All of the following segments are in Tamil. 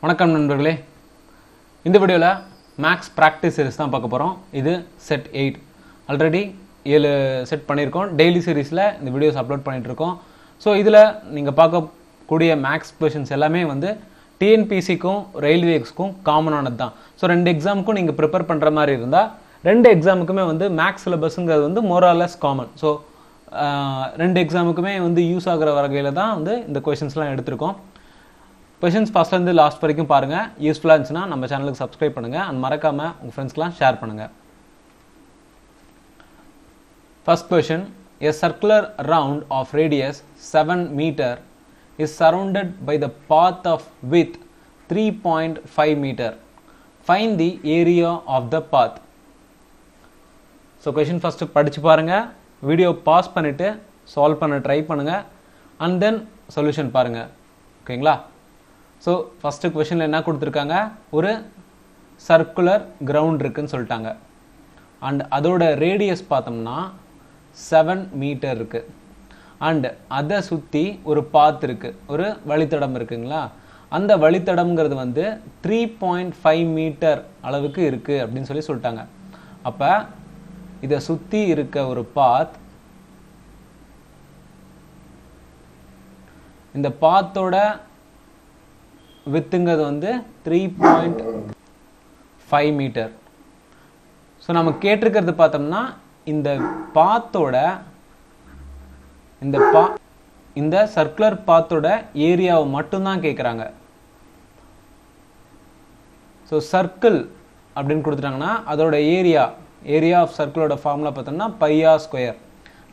வணக்கம் நண்பர்களே, இந்த வீடியோவில் மேக்ஸ் ப்ராக்டிஸ் சீரிஸ் தான் பார்க்க போகிறோம். இது செட் 8. ஆல்ரெடி 7 செட் பண்ணியிருக்கோம். டெய்லி சீரீஸில் இந்த வீடியோஸ் அப்லோட் பண்ணிகிட்ருக்கோம். ஸோ இதில் நீங்கள் பார்க்கக்கூடிய மேக்ஸ் கொஷின்ஸ் எல்லாமே வந்து டிஎன்பிசிக்கும் ரயில்வேஸ்க்கும் காமனானது தான். ஸோ 2 எக்ஸாமுக்கும் நீங்கள் ப்ரிப்பேர் பண்ணுற மாதிரி இருந்தால் 2 எக்ஸாமுக்குமே வந்து மேக்ஸ் சிலபஸுங்கிறது வந்து மோராலஸ் காமன். ஸோ 2 எக்ஸாமுக்குமே வந்து யூஸ் ஆகிற வகையில் தான் வந்து இந்த கொஷின்ஸ்லாம் எடுத்திருக்கோம். கொஷின்ஸ் ஃபஸ்ட்லேருந்து லாஸ்ட் வரைக்கும் பாருங்கள். யூஸ்ஃபுல்லாக இருந்துச்சுன்னா நம்ம சேனலுக்கு சப்ஸ்கிரைப் பண்ணுங்கள் அண்ட் மறக்காமல் உங்கள் ஃப்ரெண்ட்ஸ்க்கெலாம் ஷேர் பண்ணுங்கள். First question, a circular round of radius 7 meter is surrounded by the path of width 3.5 meter. Find the area of the path. So question first படித்து பாருங்கள், வீடியோ பாஸ் பண்ணிவிட்டு சால்வ் பண்ண ட்ரை பண்ணுங்கள் அண்ட் தென் சொல்யூஷன் பாருங்கள். ஓகேங்களா? ஸோ ஃபஸ்ட்டு கொஷனில் என்ன கொடுத்துருக்காங்க, ஒரு சர்க்குலர் கிரவுண்ட் இருக்குதுன்னு சொல்லிட்டாங்க அண்ட் அதோட ரேடியஸ் பார்த்தோம்னா 7 மீட்டர் இருக்குது அண்ட் அதை சுற்றி ஒரு பாத் இருக்குது, ஒரு வழித்தடம் இருக்குங்களா. அந்த வழித்தடம்ங்கிறது வந்து 3.5 மீட்டர் அளவுக்கு இருக்குது அப்படின்னு சொல்லிட்டாங்க. அப்போ இதை சுற்றி இருக்க ஒரு பாத், இந்த பாத்தோட வித்துங்கிறது வந்து 3.5 மீட்டர். ஸோ நம்ம கேட்டிருக்கிறது பார்த்தோம்னா இந்த பாத்தோட இந்த சர்க்குலர் பாத்தோட ஏரியாவை மட்டும்தான் கேட்குறாங்க. ஸோ சர்க்கிள் அப்படின்னு கொடுத்துட்டாங்கன்னா அதோட ஏரியா ஆஃப் சர்க்கிளோட ஃபார்முலா பார்த்தோம்னா பையா ஸ்கொயர்.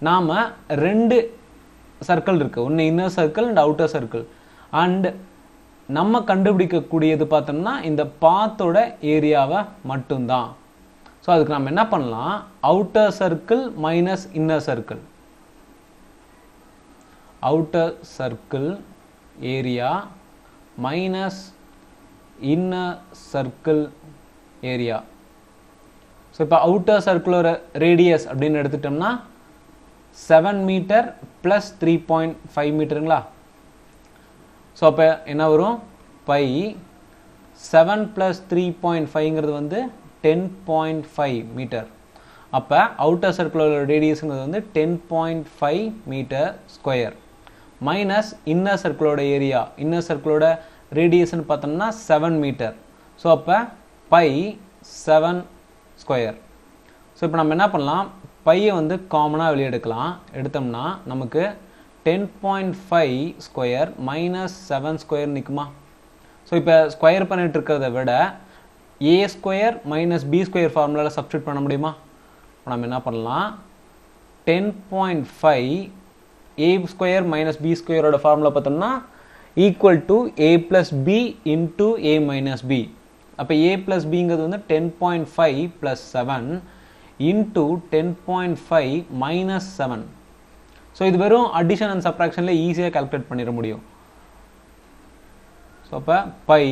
நாம் 2 சர்க்கிள் இருக்குது, ஒன்று inner circle and outer circle. And நம்ம கண்டுபிடிக்கக்கூடியது பார்த்தோம்னா இந்த பாத்தோட ஏரியாவை மட்டும்தான். ஸோ அதுக்கு நம்ம என்ன பண்ணலாம், outer circle minus inner circle, outer circle area minus inner circle area. So இப்போ அவுட்டர் சர்க்கிளோட ரேடியஸ் அப்படின்னு எடுத்துட்டோம்னா 7 மீட்டர் ப்ளஸ் 3.5 மீட்டருங்களா. ஸோ அப்போ என்ன வரும், பை 7 ப்ளஸ் 3.5ங்கிறது வந்து 10.5 மீட்டர். அப்போ அவுட்டர் சர்க்கிளோட ரேடியஸுங்கிறது வந்து 10.5 மீட்டர் ஸ்கொயர் மைனஸ் இன்னர் சர்க்கிளோட ஏரியா, இன்னர் சர்க்கிளோட ரேடியஸ்ன்னு பார்த்தோம்னா 7 மீட்டர். ஸோ அப்போ பை 7 ஸ்கொயர். ஸோ இப்போ நம்ம என்ன பண்ணலாம், பையை வந்து காமனாக வெளியே எடுத்தோம்னா நமக்கு 10.5 ஸ்கொயர் மைனஸ் 7 ஸ்கொயர் நிற்குமா. ஸோ இப்போ ஸ்கொயர் பண்ணிட்டு இருக்கிறத விட A square minus B square ஃபார்முலாவில் சப்ஸ்டியூட் பண்ண முடியுமா. நம்ம என்ன பண்ணலாம், 10.5 ஏ ஸ்கொயர் மைனஸ் பி ஸ்கொயரோட ஃபார்முலா பார்த்தோம்னா equal to A plus B into A minus B. அப்போ ஏ ப்ளஸ் பிங்கிறது வந்து 10.5 ப்ளஸ் 7 இன்டூ 10.5 மைனஸ் 7. ஸோ இது வெறும் அடிஷன் அண்ட் சப்ராக்ஷனில் ஈஸியாக கால்குலேட் பண்ணிட முடியும். ஸோ அப்போ பை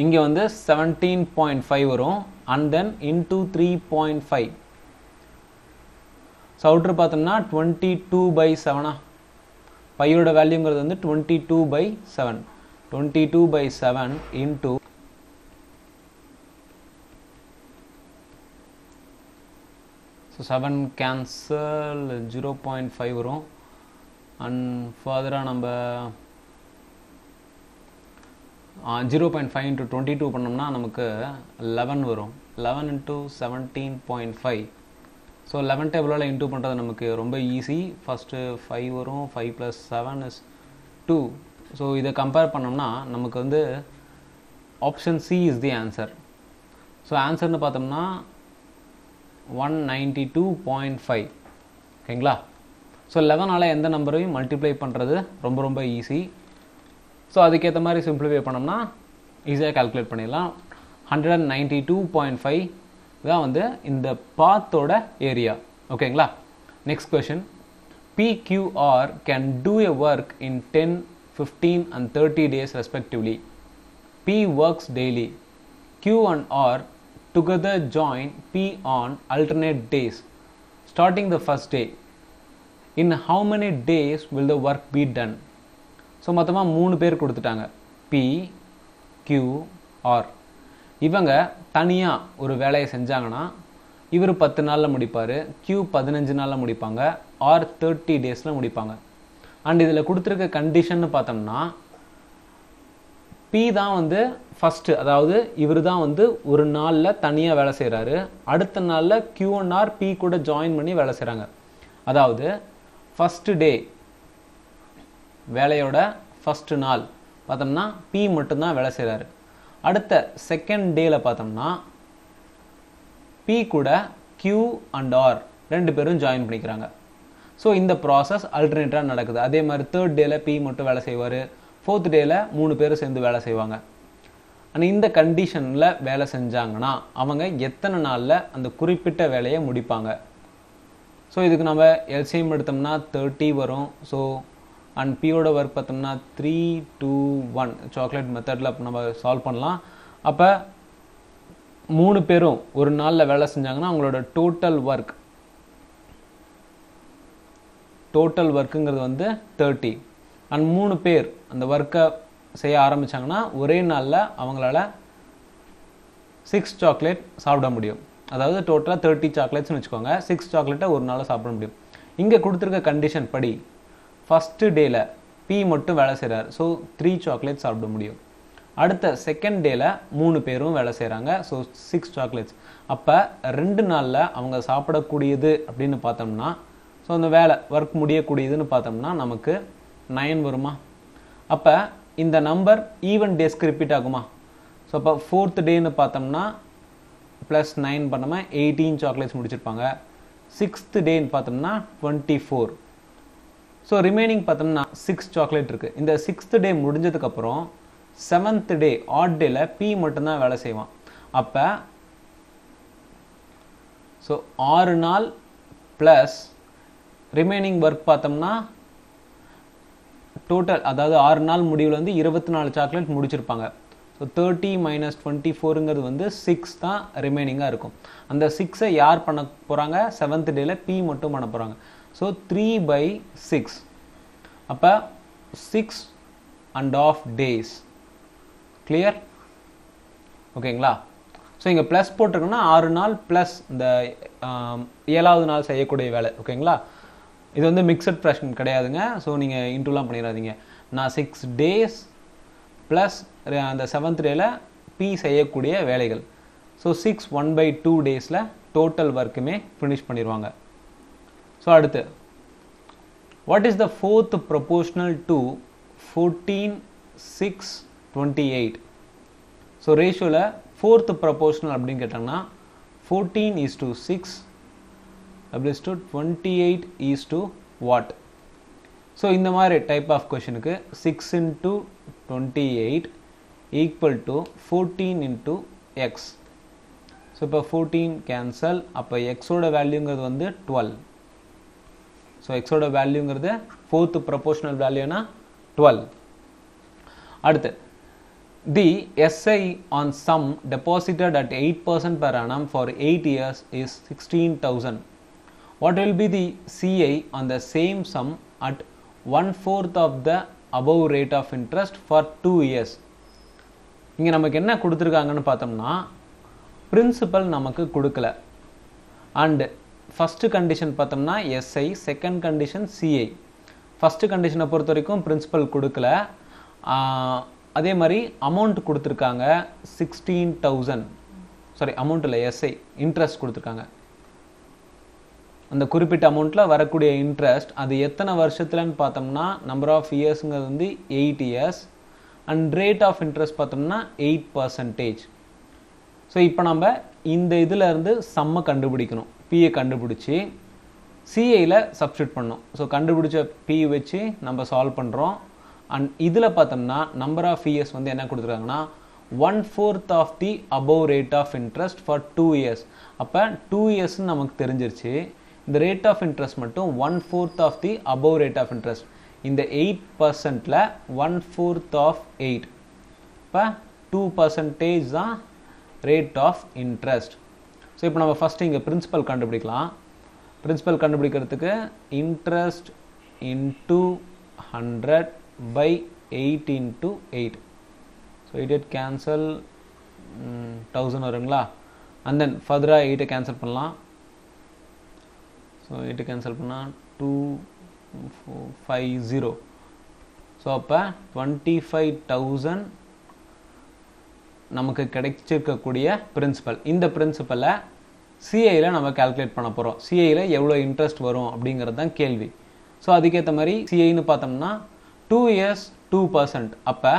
இங்கே வந்து 17.5 வரும் அண்ட் தென் இன்டூ 3.5. ஸோ அவுட்ரு பார்த்தோம்னா 22/7. பையோட வேல்யூங்கிறது வந்து 22/7. 22/7 இன்டூ 7 கேன்சல் 0.5 வரும் அண்ட் ஃபர்தராக நம்ம 0.5 இன்ட்டு 22 பண்ணோம்னா நமக்கு 11 வரும். 11 இன்ட்டு 17.5. ஸோ 11 டேபிளால் இன்டூ பண்ணுறது நமக்கு ரொம்ப ஈஸி. ஃபஸ்ட்டு 5 வரும், 5 + 7 is 2. ஸோ இதை கம்பேர் பண்ணோம்னா நமக்கு வந்து option C is the answer. So ஆன்சர்னு பார்த்தோம்னா 192.5. ஓகேங்களா? ஸோ 11ஆல் எந்த நம்பரையும் மல்டிப்ளை பண்ணுறது ரொம்ப ஈஸி. ஸோ அதுக்கேற்ற மாதிரி சிம்பிளிஃபை பண்ணோம்னா ஈஸியாக கால்குலேட் பண்ணிடலாம். 192.5 தான் வந்து இந்த பாத்தோட ஏரியா. ஓகேங்களா? Next question, PQR can do a work in 10, 15 and 30 days respectively. P works daily. Q and R together join P on alternate days starting the first day. In how many days will the work be done? So மொத்தமாக 3 பேர் கொடுத்துட்டாங்க. P Q R இவங்க தனியாக ஒரு வேலையை செஞ்சாங்கன்னா இவர் 10 நாளில் முடிப்பார், Q 15 நாளில் முடிப்பாங்க, R 30 டேஸில் முடிப்பாங்க. அண்ட் இதில் கொடுத்துருக்க கண்டிஷன் பார்த்தோம்னா P தான் வந்து ஃபஸ்ட்டு, அதாவது இவர் தான் வந்து ஒரு நாளில் தனியாக வேலை செய்கிறாரு, அடுத்த நாளில் Q and R P கூட ஜாயின் பண்ணி வேலை செய்கிறாங்க. அதாவது ஃபஸ்ட்டு டே வேலையோட ஃபஸ்ட்டு நாள் பார்த்தோம்னா P மட்டும்தான் வேலை செய்கிறாரு. அடுத்த செகண்ட் டேயில் பார்த்தோம்னா P கூட Q and R ரெண்டு பேரும் ஜாயின் பண்ணிக்கிறாங்க. ஸோ இந்த ப்ராசஸ் அல்டர்னேட்டாக நடக்குது. அதே மாதிரி தேர்ட் டேயில் P மட்டும் வேலை செய்வார், ஃபோர்த் டேயில் 3 பேரும் சேர்ந்து வேலை செய்வாங்க. ஆனால் இந்த கண்டிஷனில் வேலை செஞ்சாங்கன்னா அவங்க எத்தனை நாளில் அந்த குறிப்பிட்ட வேலையை முடிப்பாங்க? ஸோ இதுக்கு நம்ம எல்சிஎம் எடுத்தோம்னா 30 வரும். ஸோ அண்ட் பியோட ஒர்க் பார்த்தோம்னா 3, 2, 1 சாக்லேட் மெத்தடில் நம்ம சால்வ் பண்ணலாம். அப்போ 3 பேரும் ஒரு நாளில் வேலை செஞ்சாங்கன்னா அவங்களோட டோட்டல் ஒர்க்குங்கிறது வந்து 30. அண்ட் 3 பேர் அந்த ஒர்க்கை செய்ய ஆரம்பித்தாங்கன்னா ஒரே நாளில் அவங்களால 6 சாக்லேட் சாப்பிட முடியும். அதாவது டோட்டலாக 30 சாக்லேட்ஸ்னு வச்சுக்கோங்க, 6 சாக்லேட்டை ஒரு நாளில் சாப்பிட முடியும். இங்கே கொடுத்துருக்க கண்டிஷன் படி ஃபஸ்ட்டு டேயில் P மட்டும் வேலை செய்கிறார், ஸோ 3 சாக்லேட் சாப்பிட முடியும். அடுத்த செகண்ட் டேயில் 3 பேரும் வேலை செய்கிறாங்க, ஸோ 6 சாக்லேட்ஸ். அப்போ 2 நாளில் அவங்க சாப்பிடக்கூடியது அப்படின்னு பார்த்தோம்னா, ஸோ அந்த ஒர்க் முடியக்கூடியதுன்னு பார்த்தோம்னா நமக்கு 9 வருமா? அப்போ இந்த நம்பர் ஈவன் டேஸ்க்கு ரிப்பீட் ஆகுமா? ஸோ அப்போ ஃபோர்த் டேன்னு பார்த்தோம்னா +9 பண்ணாமல் 18 சாக்லேட்ஸ் முடிச்சிருப்பாங்க. 6th டேன்னு பார்த்தோம்னா 24. ஸோ ரிமைனிங் பார்த்தோம்னா 6 சாக்லேட் இருக்குது. இந்த 6th டே முடிஞ்சதுக்கப்புறம் 7th டே ஆட் டேல P மட்டும்தான் வேலை செய்வான். அப்போ ஸோ 6 நாள் ப்ளஸ் ரிமைனிங் ஒர்க் பார்த்தோம்னா டோட்டல், அதாவது 6 நாள் முடிவில் வந்து 24 சாக்லேட் முடிச்சிருப்பாங்க. ஸோ 30 - 24ங்கிறது வந்து 6 தான் ரிமைனிங்காக இருக்கும். அந்த 6ஐ யார் பண்ண போகிறாங்க? 7th டேல P மட்டும் பண்ண போகிறாங்க. ஸோ 3/6. அப்போ 6.5 டேஸ். கிளியர்? ஓகேங்களா? ஸோ இங்கே ப்ளஸ் போட்டிருக்குன்னா 6 நாள் ப்ளஸ் இந்த 7வது நாள் செய்யக்கூடிய வேலை. ஓகேங்களா? இது வந்து மிக்சட் ஃப்ராக்ஷன் கிடையாதுங்க. ஸோ நீங்கள் இன்டூலாம் பண்ணிடாதீங்க. நான் 6 டேஸ் ப்ளஸ் அந்த 7th டேல P செய்யக்கூடிய வேலைகள். ஸோ 6 1/2 டேஸில் டோட்டல் ஒர்க்குமே ஃபினிஷ் பண்ணிடுவாங்க. ஸோ அடுத்து what is the fourth proportional to 14, 6, 28? So ரேஷியோவில் ஃபோர்த் ப்ரொபோர்ஷனல் அப்படின்னு கேட்டாங்கன்னா 14:6 to 28 what? ஸோ இந்த மாதிரி டைப் ஆஃப் கொஷனுக்கு 6 × 28 = 14 × x. ஸோ இப்போ 14 கேன்சல். அப்போ எக்ஸோட வேல்யூங்கிறது வந்து 12. ஸோ எக்ஸோட வேல்யூங்கிறது ஃபோர்த் ப்ரொபோர்ஷனல் வேல்யூனா 12. அடுத்து தி SI on sum deposited at 8% per annum for 8 years is 16,000. What will be the CI on the same sum at 1/4 of the above rate of interest for 2 years? இங்கே நமக்கு என்ன கொடுத்துருக்காங்கன்னு பார்த்தோம்னா பிரின்சிபல் நமக்கு கொடுக்கல. அண்டு ஃபஸ்ட்டு கண்டிஷன் பார்த்தோம்னா SI, second condition CI. First கண்டிஷனை பொறுத்த வரைக்கும் பிரின்சிபல் கொடுக்கல. அதே மாதிரி அமௌண்ட் கொடுத்துருக்காங்க 16,000. சாரி, அமௌண்ட் இல்லை, SI இன்ட்ரெஸ்ட் கொடுத்துருக்காங்க. அந்த குறிப்பிட்ட அமௌண்ட்டில் வரக்கூடிய இன்ட்ரெஸ்ட் அது எத்தனை வருஷத்துலன்னு பார்த்தோம்னா நம்பர் ஆஃப் இயர்ஸுங்கிறது வந்து 8 years. And rate of interest பார்த்தோம்னா 8%. ஸோ இப்போ நம்ம இந்த இதில் இருந்து சம்மை கண்டுபிடிக்கணும். பியை கண்டுபிடிச்சி சிஐயில் சப்ஸ்டியூட் பண்ணணும். ஸோ கண்டுபிடிச்ச பி வச்சு நம்ம சால்வ் பண்ணுறோம். அண்ட் இதில் பார்த்தோம்னா நம்பர் ஆஃப் இயர்ஸ் வந்து என்ன கொடுத்துருக்காங்கன்னா 1/4 of the above rate of interest for 2 years. அப்போ 2 இயர்ஸ்ன்னு நமக்கு தெரிஞ்சிருச்சு. இந்த ரேட் ஆஃப் இன்ட்ரெஸ்ட் மட்டும் 1/4 of the above rate of interest. இந்த 8%ல் 1/4 ஆஃப் 8. இப்போ 2% தான் ரேட் ஆஃப் இன்ட்ரெஸ்ட். ஸோ இப்போ நம்ம ஃபஸ்ட்டு இங்கே பிரின்சிபல் கண்டுபிடிக்கலாம். பிரின்சிபல் கண்டுபிடிக்கிறதுக்கு இன்ட்ரெஸ்ட் இன்ட்டு 100/8 × 8. ஸோ 8 கேன்சல் 1000 வருங்களா. அண்ட் தென் ஃபர்தராக 8 கேன்சல் பண்ணலாம். ஸோ 8 கேன்சல் பண்ணால் 2450. ஸோ அப்போ 25,000 நமக்கு கிடைச்சிருக்கக்கூடிய பிரின்சிபல். இந்த பிரின்சிபலை சிஐயில் நம்ம கால்குலேட் பண்ண போகிறோம். சிஐயில் எவ்வளோ இன்ட்ரெஸ்ட் வரும் அப்படிங்கிறது தான் கேள்வி. ஸோ அதுக்கேற்ற மாதிரி சிஐன்னு பார்த்தோம்னா 2 years 2%. அப்போ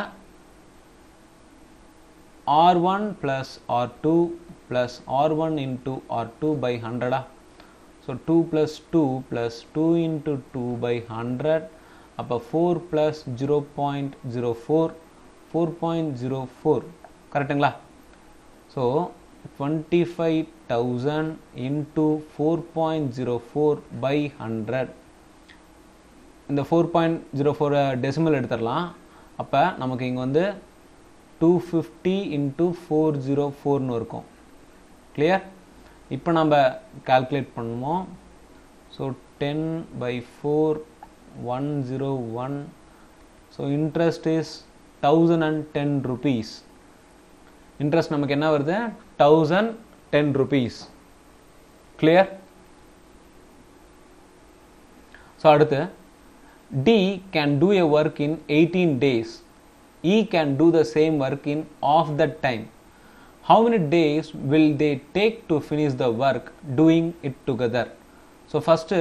R1 plus R2 plus R1 into R2 by 100. So 2 plus 2 plus 2 into 2 by 100. அப்போ 4 plus 0.04 4.04 கரெக்டுங்களா. So 25,000 into 4.04 by 100. இந்த 4.04 டெசிமல் எடுத்துடலாம். அப்போ நமக்கு இங்கே வந்து 250 into 404ன்னு இருக்கும். கிளியர். இப்போ நம்ம கால்குலேட் பண்ணுவோம். So 10 by 4 101. So interest is 1010 rupees. Interest நமக்கு என்ன வருது? 1010 rupees. கிளியர். ஸோ அடுத்து D can do a work in 18 days. E can do the same work in half that time. How many days will they take to finish the work doing it together? So first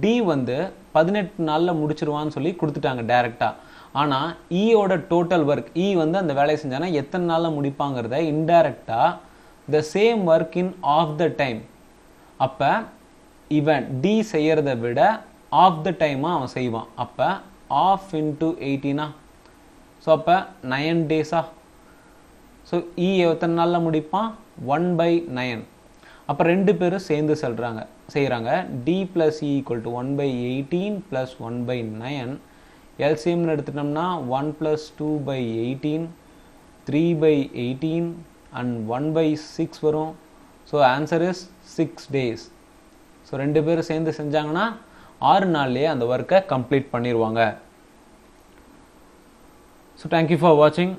D வந்து 18 நாளில் முடிச்சிருவான்னு சொல்லி கொடுத்துட்டாங்க டைரெக்டாக. ஆனால் ஈயோட டோட்டல் ஒர்க், இ வந்து அந்த வேலையை செஞ்சானா எத்தனை நாளில் முடிப்பாங்கிறத இன்டைரக்டாக the same work in half the time. அப்போ இவன் டி செய்கிறத விட ஆஃப் த டைமாக அவன் செய்வான். அப்போ ஆஃப் இன்ட்டு 18. ஸோ அப்போ 9 days. ஸோ இ எத்தனை நாளில் முடிப்பான்? 1/9. அப்போ ரெண்டு பேரும் சேர்ந்து செய்கிறாங்க. D plus E equal to 1/18 plus 1/9. எல்சிஎம்னு எடுத்துட்டோம்னா 1 + 2/18 3/18 அண்ட் 1/6 வரும். So answer is 6 days. So ரெண்டு பேரும் சேர்ந்து செஞ்சாங்கன்னா 6 நாள்லேயே அந்த ஒர்க்கை கம்ப்ளீட் பண்ணிடுவாங்க. ஸோ தேங்க்யூ ஃபார் வாட்சிங்.